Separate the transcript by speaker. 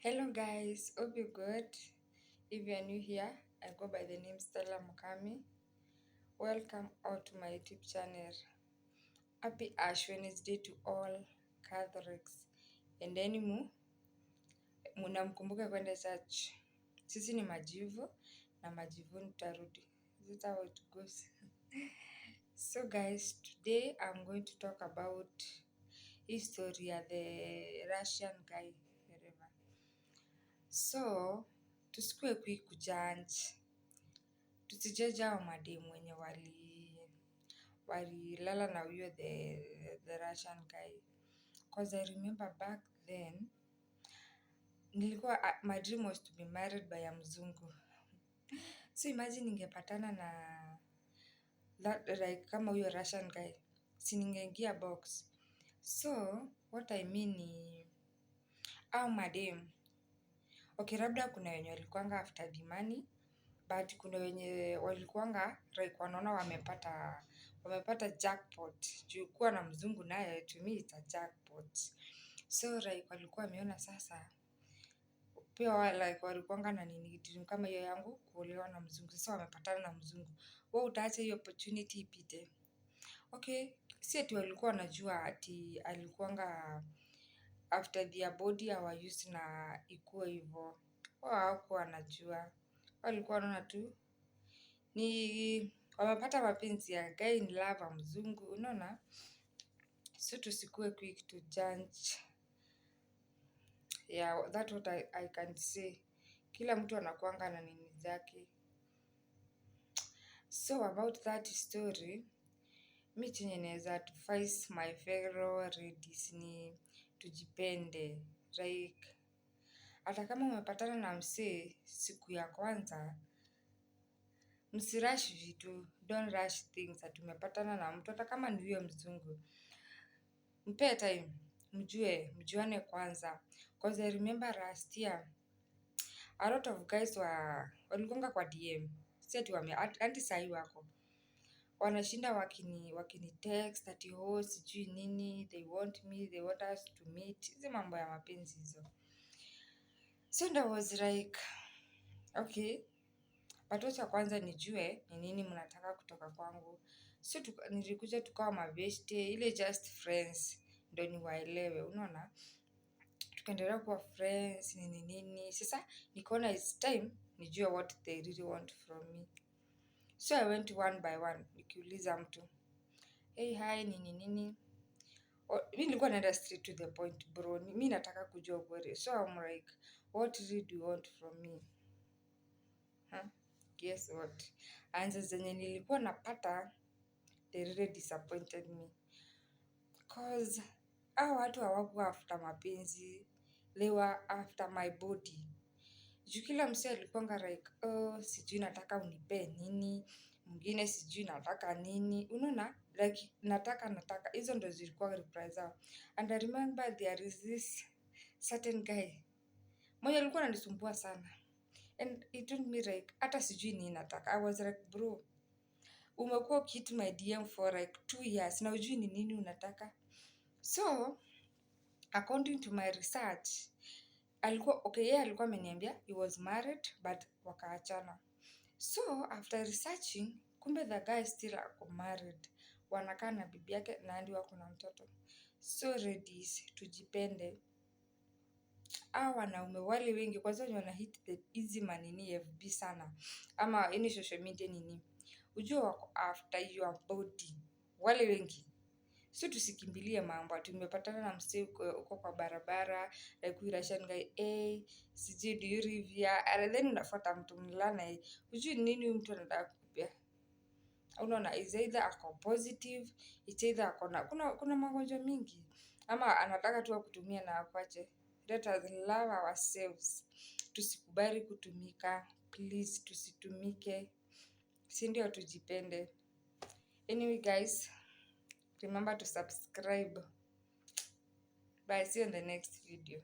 Speaker 1: Hello guys, hope you're good. If you are new here, I go by the name Stella Mukami. Welcome all to my YouTube channel. Happy Ash Wednesday to all Catholics. Endeni mnamkumbuka kwenda church. Sisi ni majivu na majivuni tutarudi. This is how it goes. So guys, today I'm going to talk about history ya the Russian guy wherever. So tusikue quick kujudge, tusijaji hao mademu wenye walilala na huyo the Russian guy, cause I remember back then nilikuwa my dream was to be married by a mzungu. So imagine ningepatana na that like kama huyo Russian guy, si ningeingia box. So what I mean ni au mademu, okay, labda kuna wenye walikuanga after the money, but kuna wenye walikuanga like wanaona wamepata jackpot. Juu kuwa na mzungu naye to me it's a jackpot. So like walikuwa wameona sasa pia like walikuanga na nini dream kama hiyo yangu kuolewa na mzungu. Sasa wamepatana na mzungu, wewe utaacha hiyo opportunity ipite? Okay, si ati walikuwa wanajua ati alikuanga after their body hawa use na ikuwe hivyo. Wao hawakuwa wanajua, walikuwa wanaona tu ni wamepata mapenzi ya guy in love wa mzungu, unaona. So tusikue quick to judge. Yeah, that's what I can say. Kila mtu anakuanga na nini zake. So about that story, mi chenye naeza advise my fellow ladies ni tujipende. Like hata kama umepatana na msee siku ya kwanza, msirush vitu, don't rush things. Ati umepatana na mtu hata kama ni huyo mzungu, mpe time, mjuane kwanza. Cause I remember last year a lot of guys walikuanga kwa DM, si ati hadi sahi wako wanashinda wakini text ati sijui nini, they want me, they want us to meet. Hizi mambo ya mapenzi hizo. So I was like okay, but wacha kwanza nijue ni nini mnataka kutoka kwangu. So nilikuja tukawa mabeshte, ile just friends ndo niwaelewe, unaona. Tukaendelea kuwa friends nini. Sasa nikaona it's time nijue what they really want from me. So I went one by one nikiuliza mtu, hey hi nini. Mi nilikuwa naenda straight to the point bro, mi nataka kujua ukweli. So I'm like, what really do you want from me? Guess what? Answers zenye nilikuwa napata, they really disappointed me. Cause hao watu hawakuwa after mapenzi, they were after my body. Juu kila msee alikuwanga like, sijui nataka unipe nini, mwingine sijui nataka nini, unaona, like nataka, hizo ndo zilikuwa reply zao. And I remember there is this certain guy mwenye alikuwa ananisumbua sana, and he told me like hata sijui nini nataka. I was like bro, umekuwa ukihit my DM for like 2 years na ujui ni nini unataka. So according to my research, yeye alikuwa ameniambia he was married but wakaachana. So after researching, kumbe the guy still ako married, wanakaa na bibi yake na hadi wako na mtoto. So ladies, tujipende. Hawa wanaume wale wengi kwanza wenye wanahit the easy manini FB sana, ama any social media nini, ujue wako after your body wale wengi. So tusikimbilie mambo ati umepatana na msee uko kwa barabara like huyu Russian guy, sijui do you live here, and then unafuata mtu mlana, ujui nini huyu mtu anataka kukupea. Unaona, is either ako positive, it's either ako na kuna magonjwa mingi, ama anataka tu akutumie na akwache. Let us love ourselves. Tusikubali kutumika, please, tusitumike, si ndio? Tujipende. Anyway guys, remember to subscribe. Bye, see you in the next video.